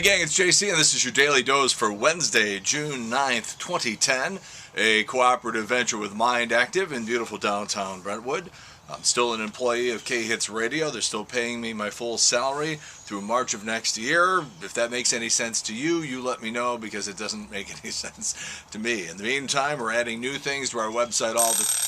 gang, it's JC, and this is your Daily Dose for Wednesday, June 9th, 2010. A cooperative venture with Mind Active in beautiful downtown Brentwood. I'm still an employee of K-Hits Radio. They're still paying me my full salary through March of next year. If that makes any sense to you, you let me know, because it doesn't make any sense to me. In the meantime, we're adding new things to our website all the...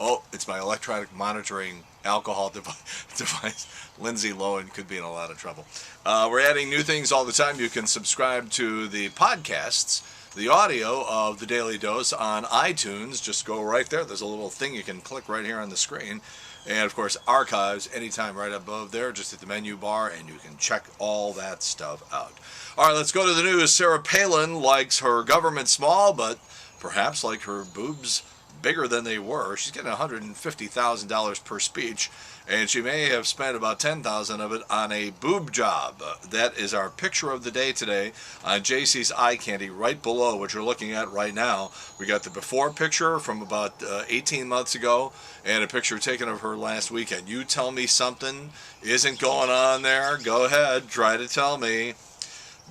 Oh, it's my electronic monitoring alcohol device. Lindsay Lohan could be in a lot of trouble. We're adding new things all the time. You can subscribe to the podcasts, the audio of the Daily Dose on iTunes. Just go right there. There's a little thing you can click right here on the screen. And, of course, archives anytime right above there. Just hit the menu bar, and you can check all that stuff out. All right, let's go to the news. Sarah Palin likes her government small, but perhaps like her boobs bigger than they were. She's getting $150,000 per speech, and she may have spent about $10,000 of it on a boob job. That is our picture of the day today on JC's Eye Candy, right below what you're looking at right now. We got the before picture from about 18 months ago, and a picture taken of her last weekend. You tell me something isn't going on there. Go ahead, try to tell me.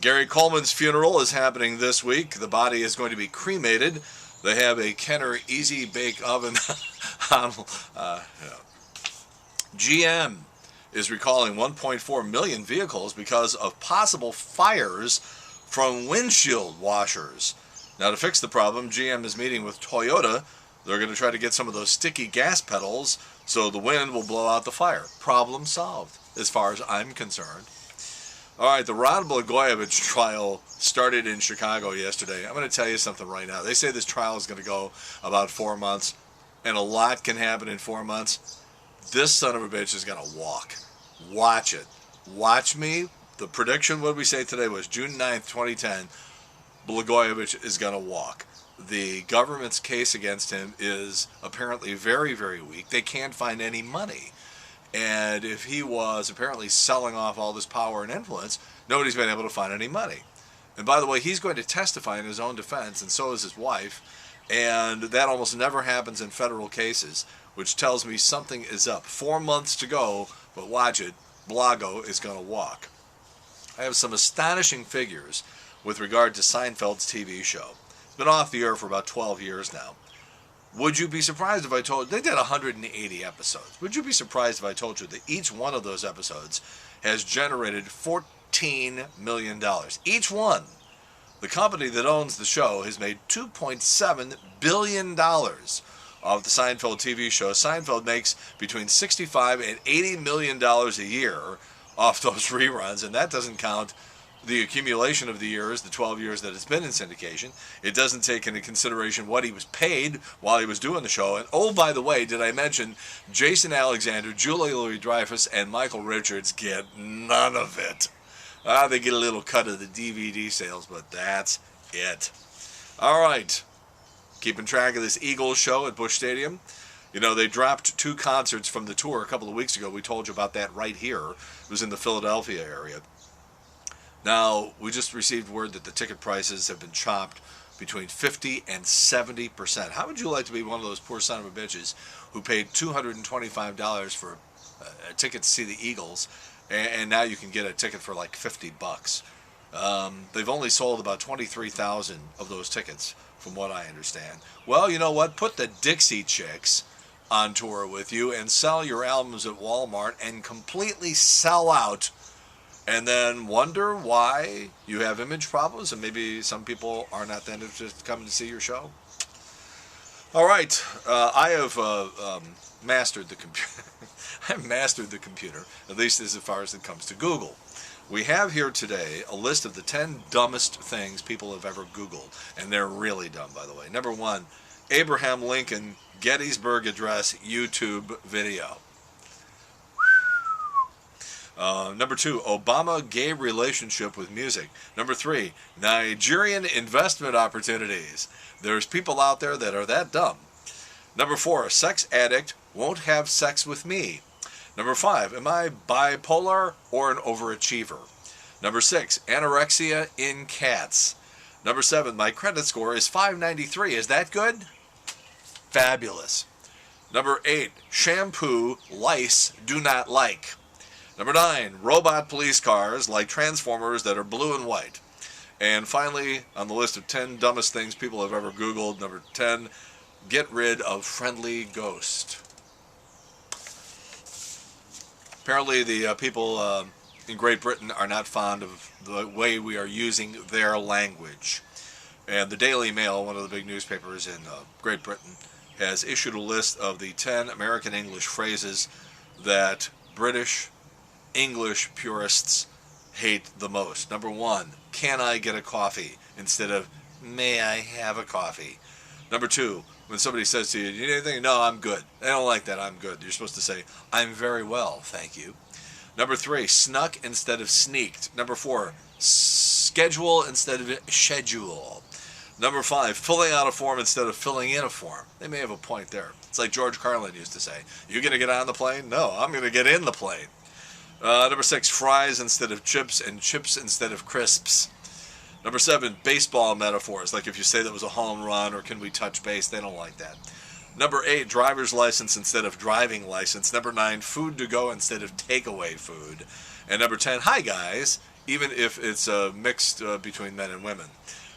Gary Coleman's funeral is happening this week. The body is going to be cremated. They have a Kenner Easy Bake Oven. GM is recalling 1.4 million vehicles because of possible fires from windshield washers. Now, to fix the problem, GM is meeting with Toyota. They're going to try to get some of those sticky gas pedals so the wind will blow out the fire. Problem solved, as far as I'm concerned. All right, the Rod Blagojevich trial started in Chicago yesterday. I'm going to tell you something right now. They say this trial is going to go about 4 months, and a lot can happen in 4 months. This son of a bitch is going to walk. Watch it. Watch me. The prediction, what did we say today, was June 9th, 2010. Blagojevich is going to walk. The government's case against him is apparently very, very weak. They can't find any money. And if he was apparently selling off all this power and influence, nobody's been able to find any money. And by the way, he's going to testify in his own defense, and so is his wife. And that almost never happens in federal cases, which tells me something is up. 4 months to go, but watch it. Blago is going to walk. I have some astonishing figures with regard to Seinfeld's TV show. It's been off the air for about 12 years now. Would you be surprised if I told you, they did 180 episodes. Would you be surprised if I told you that each one of those episodes has generated $14 million? Each one. The company that owns the show has made $2.7 billion off the Seinfeld TV show. Seinfeld makes between $65 and $80 million a year off those reruns, and that doesn't count the accumulation of the years, the 12 years that it's been in syndication. It doesn't take into consideration what he was paid while he was doing the show. And oh, by the way, did I mention Jason Alexander, Julia Louis-Dreyfus, and Michael Richards get none of it. They get a little cut of the DVD sales, but that's it. All right. Keeping track of this Eagles show at Busch Stadium. You know, they dropped 2 concerts from the tour a couple of weeks ago. We told you about that right here. It was in the Philadelphia area. Now, we just received word that the ticket prices have been chopped between 50 and 70%. How would you like to be one of those poor son of a bitches who paid $225 for a ticket to see the Eagles, and now you can get a ticket for like $50? They've only sold about 23,000 of those tickets, from what I understand. Well, you know what? Put the Dixie Chicks on tour with you and sell your albums at Walmart and completely sell out, and then wonder why you have image problems and maybe some people are not that interested in coming to see your show. All right, I have mastered the computer. I've mastered the computer, at least as far as it comes to Google. We have here today a list of the 10 dumbest things people have ever Googled, and they're really dumb, by the way. Number 1, Abraham Lincoln Gettysburg Address YouTube video. Number 2, Obama gay relationship with music. Number 3, Nigerian investment opportunities. There's people out there that are that dumb. Number 4, sex addict won't have sex with me. Number 5, am I bipolar or an overachiever? Number 6, anorexia in cats. Number 7, my credit score is 593. Is that good? Fabulous. Number 8, shampoo lice do not like. Number 9, robot police cars like Transformers that are blue and white. And finally, on the list of 10 dumbest things people have ever Googled, number 10, get rid of friendly ghost. Apparently the people in Great Britain are not fond of the way we are using their language. And the Daily Mail, one of the big newspapers in Great Britain, has issued a list of the 10 American English phrases that British English purists hate the most. Number 1, can I get a coffee? Instead of, may I have a coffee? Number 2, when somebody says to you, do you need anything? No, I'm good. They don't like that, I'm good. You're supposed to say, I'm very well, thank you. Number 3, snuck instead of sneaked. Number 4, schedule instead of schedule. Number 5, filling out a form instead of filling in a form. They may have a point there. It's like George Carlin used to say, you going to get on the plane? No, I'm going to get in the plane. Number 6, fries instead of chips and chips instead of crisps. Number 7, baseball metaphors, like if you say that was a home run or can we touch base, they don't like that. Number 8, driver's license instead of driving license. Number 9, food to go instead of takeaway food. And number 10, hi guys, even if it's mixed between men and women.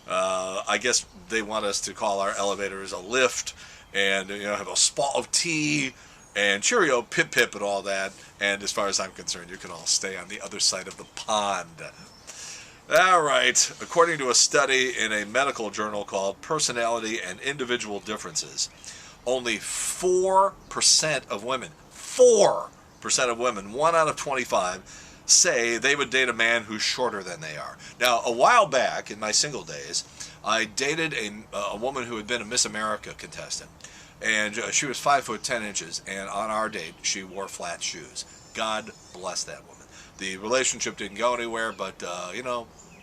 I guess they want us to call our elevators a lift and have a spot of tea and cheerio, pip pip and all that. And as far as I'm concerned, you can all stay on the other side of the pond. All right. According to a study in a medical journal called Personality and Individual Differences, only 4% of women, 4% of women, 1 out of 25, say they would date a man who's shorter than they are. Now, a while back, in my single days, I dated a woman who had been a Miss America contestant. And she was 5 foot 10 inches, and on our date, she wore flat shoes. God bless that woman. The relationship didn't go anywhere, but,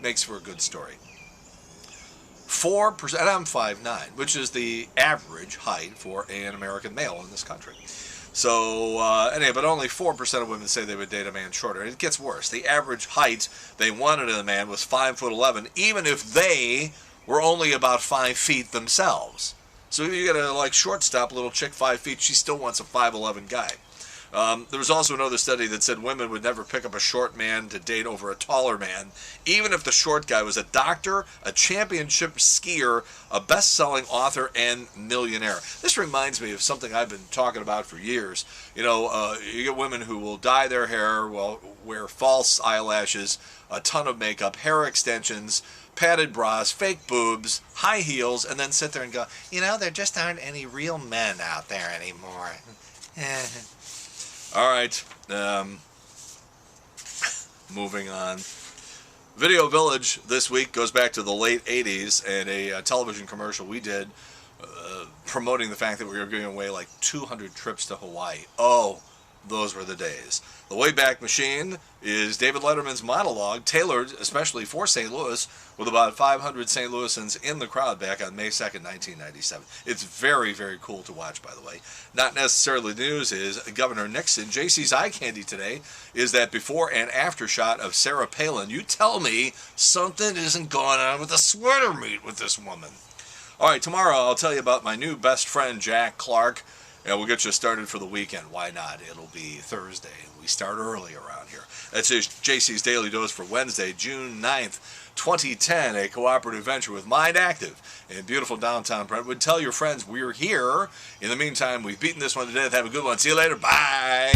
makes for a good story. 4%, and I'm 5'9", which is the average height for an American male in this country. So, anyway, but only 4% of women say they would date a man shorter. And it gets worse. The average height they wanted in a man was 5'11", even if they were only about 5 feet themselves. So if you get a shortstop little chick 5 feet, she still wants a 5'11" guy. There was also another study that said women would never pick up a short man to date over a taller man, even if the short guy was a doctor, a championship skier, a best-selling author, and millionaire. This reminds me of something I've been talking about for years. You get women who will dye their hair, wear false eyelashes, a ton of makeup, hair extensions, padded bras, fake boobs, high heels, and then sit there and go, there just aren't any real men out there anymore. All right, moving on. Video Village this week goes back to the late 80s and a television commercial we did promoting the fact that we were giving away 200 trips to Hawaii. Oh, those were the days. The Wayback Machine is David Letterman's monologue, tailored especially for St. Louis, with about 500 St. Louisans in the crowd back on May 2nd, 1997. It's very, very cool to watch, by the way. Not necessarily the news is Governor Nixon. JC's eye candy today is that before and after shot of Sarah Palin. You tell me something isn't going on with the sweater meat with this woman. All right, tomorrow I'll tell you about my new best friend, Jack Clark. And we'll get you started for the weekend. Why not? It'll be Thursday. We start early around here. That's JC's Daily Dose for Wednesday, June 9th, 2010, a cooperative venture with Mind Active in beautiful downtown Brentwood. Tell your friends we're here. In the meantime, we've beaten this one to death. Have a good one. See you later. Bye.